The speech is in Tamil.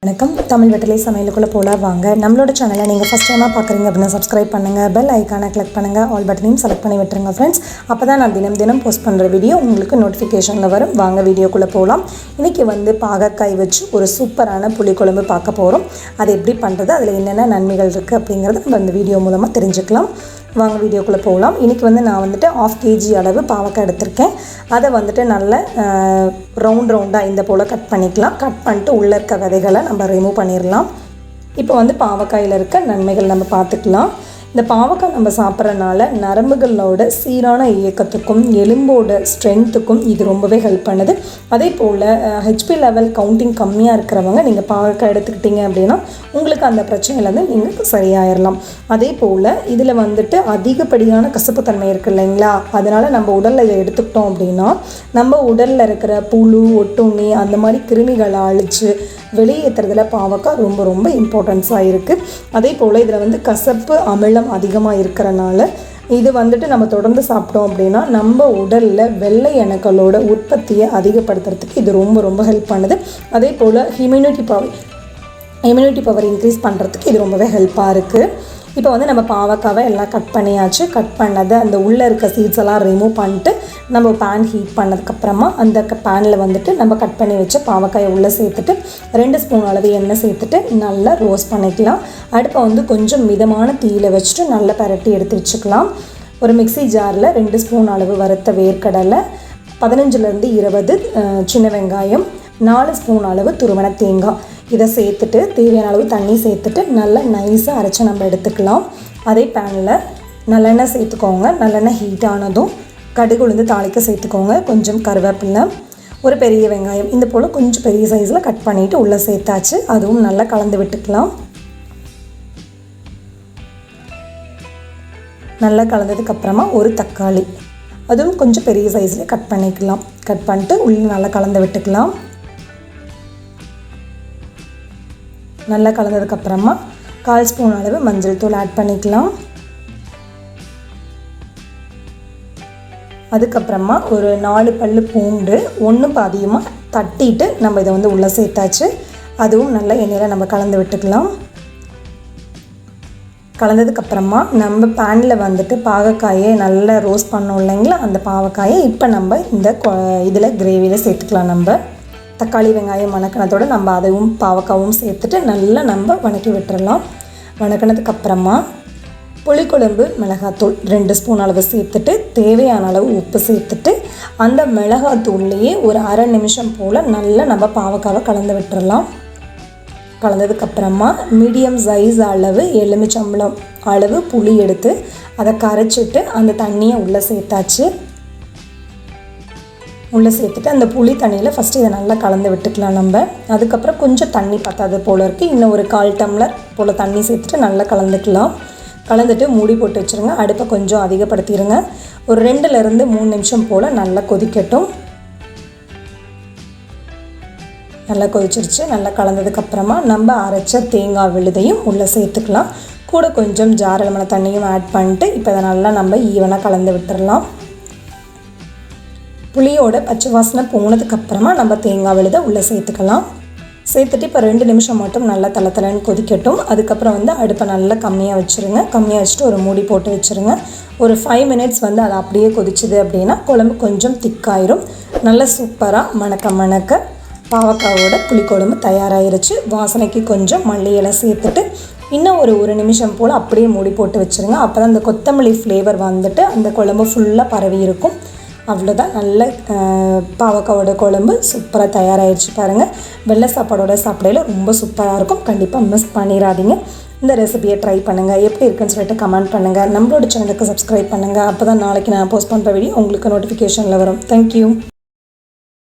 வணக்கம். தமிழ் வெற்றிலை சமையலுக்குள்ளே போகலாம் வாங்க. நம்மளோட சேனலை நீங்கள் ஃபஸ்ட் டைமாக பார்க்குறீங்க அப்படின்னா சப்ஸ்கிரைப் பண்ணுங்கள், பெல் ஐக்கானை கிளிக் பண்ணுங்கள், ஆல் பட்டனையும் செலக்ட் பண்ணி விட்டுருங்க ஃப்ரெண்ட்ஸ். அப்போ தான் நான் தினம் போஸ்ட் பண்ணுற வீடியோ உங்களுக்கு நோட்டிஃபிகேஷனில் வரும். வாங்க வீடியோக்குள்ளே போகலாம். இன்றைக்கி பாகற்காய் வச்சு ஒரு சூப்பரான புளிக்குழம்பு பார்க்க போகிறோம். அது எப்படி பண்ணுறது, அதில் என்னென்ன நன்மைகள் இருக்குது அப்படிங்கிறத நம்ம இந்த வீடியோ மூலமாக தெரிஞ்சுக்கலாம். வாங்க வீடியோக்குள்ளே போகலாம். இன்றைக்கி நான் 1/2 kg அளவு பாவக்காய் எடுத்திருக்கேன். அதை நல்ல ரவுண்டாக இந்த போல் கட் பண்ணிக்கலாம். கட் பண்ணிட்டு உள்ளே இருக்க விதைகளை நம்ம ரிமூவ் பண்ணிடலாம். இப்போ பாவக்காயில் இருக்க நன்மைகள் நம்ம பார்த்துக்கலாம். இந்த பாவக்காய் நம்ம சாப்பிட்றதுனால நரம்புகளோட சீரான இயக்கத்துக்கும் எலும்போட ஸ்ட்ரென்த்துக்கும் இது ரொம்பவே ஹெல்ப் பண்ணுது. அதே போல் ஹெச்பி லெவல் கவுண்டிங் கம்மியாக இருக்கிறவங்க நீங்கள் பாவக்காய் எடுத்துக்கிட்டிங்க அப்படின்னா உங்களுக்கு அந்த பிரச்சனையிலேருந்து நீங்கள் சரியாயிடலாம். அதே போல் இதில் அதிகப்படியான கசப்புத்தன்மை இருக்குது இல்லைங்களா, அதனால் நம்ம உடலில் இதை எடுத்துக்கிட்டோம் அப்படின்னா நம்ம உடலில் இருக்கிற புழு, ஒட்டுண்ணி அந்த மாதிரி கிருமிகளை அழித்து வெளியேற்றுறதுல பாவக்காய் ரொம்ப இம்பார்ட்டன்ஸாக இருக்குது. அதே போல் இதில் கசப்பு அமிலம் அதிகமாக இருக்கிறனால இது நம்ம தொடர்ந்து சாப்பிட்டோம் அப்படின்னா நம்ம உடலில் வெள்ளை அணுக்களோட உற்பத்தியை அதிகப்படுத்துறதுக்கு இது ரொம்ப ஹெல்ப் பண்ணுது. அதே போல் இம்யூனிட்டி பவர் இன்க்ரீஸ் பண்ணுறதுக்கு இது ரொம்பவே ஹெல்ப்பாக இருக்குது. இப்போ நம்ம பாவக்காவை எல்லாம் கட் பண்ணியாச்சு. கட் பண்ணதை அந்த உள்ளே இருக்க சீட்ஸ் எல்லாம் ரிமூவ் பண்ணிட்டு நம்ம பேன் ஹீட் பண்ணதுக்கப்புறமா அந்த பேனில் நம்ம கட் பண்ணி வச்ச பாவக்காயை உள்ளே சேர்த்துட்டு 2 ஸ்பூன் அளவு எண்ணெய் சேர்த்துட்டு நல்லா ரோஸ்ட் பண்ணிக்கலாம். அடுப்பை கொஞ்சம் மிதமான தீயில் வச்சுட்டு நல்லா பரட்டி எடுத்து வச்சுக்கலாம். ஒரு மிக்ஸி ஜாரில் 2 ஸ்பூன் அளவு வறுத்த வேர்க்கடலை, 15லேருந்து 20 சின்ன வெங்காயம், 4 ஸ்பூன் அளவு துருவன தேங்காய் இதை சேர்த்துட்டு தேவையான அளவு தண்ணி சேர்த்துட்டு நல்லா நைஸாக அரைச்சி நம்ம எடுத்துக்கலாம். அதே பேனில் நல்லெண்ணெய் சேர்த்துக்கோங்க. நல்லெண்ணெய் ஹீட் ஆனதும் கடுகு உளுந்து தாளிக்க சேர்த்துக்கோங்க. கொஞ்சம் கருவேப்பிலை, ஒரு பெரிய வெங்காயம் இந்த போல் கொஞ்சம் பெரிய சைஸில் கட் பண்ணிவிட்டு உள்ளே சேர்த்தாச்சு. அதுவும் நல்லா கலந்து விட்டுக்கலாம். நல்லா கலந்ததுக்கப்புறமா ஒரு தக்காளி அதுவும் கொஞ்சம் பெரிய சைஸில் கட் பண்ணிக்கலாம். கட் பண்ணிட்டு உள்ளே நல்லா கலந்து விட்டுக்கலாம். நல்லா கலந்ததுக்கப்புறமா 1/4 ஸ்பூன் அளவு மஞ்சள் தூள் ஆட் பண்ணிக்கலாம். அதுக்கப்புறமா ஒரு 4 பல்லு பூண்டு 1 பாதியமாக தட்டிட்டு நம்ம இதை உள்ளே சேர்த்தாச்சு. அதுவும் நல்லா எண்ணெயில் நம்ம கலந்து விட்டுக்கலாம். கலந்ததுக்கப்புறமா நம்ம பேனில் பாகக்காயை நல்லா ரோஸ்ட் பண்ணோம் இல்லைங்களா, அந்த பாவக்காயை இப்போ நம்ம இந்த இதில் கிரேவியில் சேர்த்துக்கலாம். நம்ம தக்காளி வெங்காயம் வணக்கினதோடு நம்ம அதையும் பாவக்காவும் சேர்த்துட்டு நல்லா நம்ம வணக்கி விட்டுறலாம். வணக்கினதுக்கப்புறமா புளிக்குழம்பு மிளகாத்தூள் 2 ஸ்பூன் அளவு சேர்த்துட்டு தேவையான அளவு உப்பு சேர்த்துட்டு அந்த மிளகாத்தூள்லேயே ஒரு அரை நிமிஷம் போல் நல்லா நம்ம பாவக்காவை கலந்து விட்டுறலாம். கலந்ததுக்கப்புறமா மீடியம் சைஸ் அளவு எலுமிச்சம்பழம் அளவு புளி எடுத்து அதை கரைச்சிட்டு அந்த தண்ணியை உள்ளே சேர்த்தாச்சு. உள்ளே சேர்த்துட்டு அந்த புளி தண்ணியில் ஃபஸ்ட்டு இதை நல்லா கலந்து விட்டுக்கலாம் நம்ம. அதுக்கப்புறம் கொஞ்சம் தண்ணி பத்தாது போல் இருக்குது, இன்னும் ஒரு 1/4 டம்ளர் போல் தண்ணி சேர்த்துட்டு நல்லா கலந்துக்கலாம். கலந்துட்டு மூடி போட்டு வச்சுருங்க. அடுப்பை கொஞ்சம் அதிகப்படுத்திடுங்க. ஒரு 2லேருந்து 3 நிமிஷம் போல் நல்லா கொதிக்கட்டும். நல்லா கொதிச்சிருச்சு. நல்லா கலந்ததுக்கப்புறமா நம்ம அரைச்ச தேங்காய் விழுதையும் உள்ளே சேர்த்துக்கலாம். கூட கொஞ்சம் ஜாரளமான தண்ணியும் ஆட் பண்ணிட்டு இப்போ இதை நல்லா நம்ம ஈவனாக கலந்து விட்டுடலாம். புளியோட பச்சை வாசனை போனதுக்கப்புறமா நம்ம தேங்காய் விழுதை உள்ளே சேர்த்துக்கலாம். சேர்த்துட்டு இப்போ 2 நிமிஷம் மட்டும் நல்லா தளன்னு கொதிக்கட்டும். அதுக்கப்புறம் அடுப்பை நல்லா கம்மியாக வச்சுருங்க. கம்மியாக வச்சுட்டு ஒரு மூடி போட்டு வச்சுருங்க. ஒரு 5 மினிட்ஸ் அது அப்படியே கொதிச்சுது அப்படின்னா குழம்பு கொஞ்சம் திக்காயிரும். நல்லா சூப்பராக மணக்க பாவக்காயோட புளிக்குழம்பு தயாராகிருச்சு. வாசனைக்கு கொஞ்சம் மல்லி இலை சேர்த்துட்டு இன்னும் ஒரு நிமிஷம் போல் அப்படியே மூடி போட்டு வச்சுருங்க. அப்போ தான் அந்த கொத்தமல்லி ஃப்ளேவர் அந்த குழம்பு ஃபுல்லாக பரவி இருக்கும். அவ்வளோதான், நல்ல பாவக்காயோட குழம்பு சூப்பராக தயாராகிடுச்சு பாருங்கள். வெள்ளை சாப்பாடோட சாப்பிடையில ரொம்ப சூப்பராக இருக்கும். கண்டிப்பாக மிஸ் பண்ணிடாதீங்க. இந்த ரெசிபியை ட்ரை பண்ணுங்கள். எப்படி இருக்குன்னு சொல்லிட்டு கமெண்ட் பண்ணுங்கள். நம்மளோட சேனலுக்கு சப்ஸ்கிரைப் பண்ணுங்கள். அப்போ தான் நாளைக்கு நான் போஸ்ட் பண்ணுற வீடியோ உங்களுக்கு நோட்டிஃபிகேஷனில் வரும். தேங்க்யூ.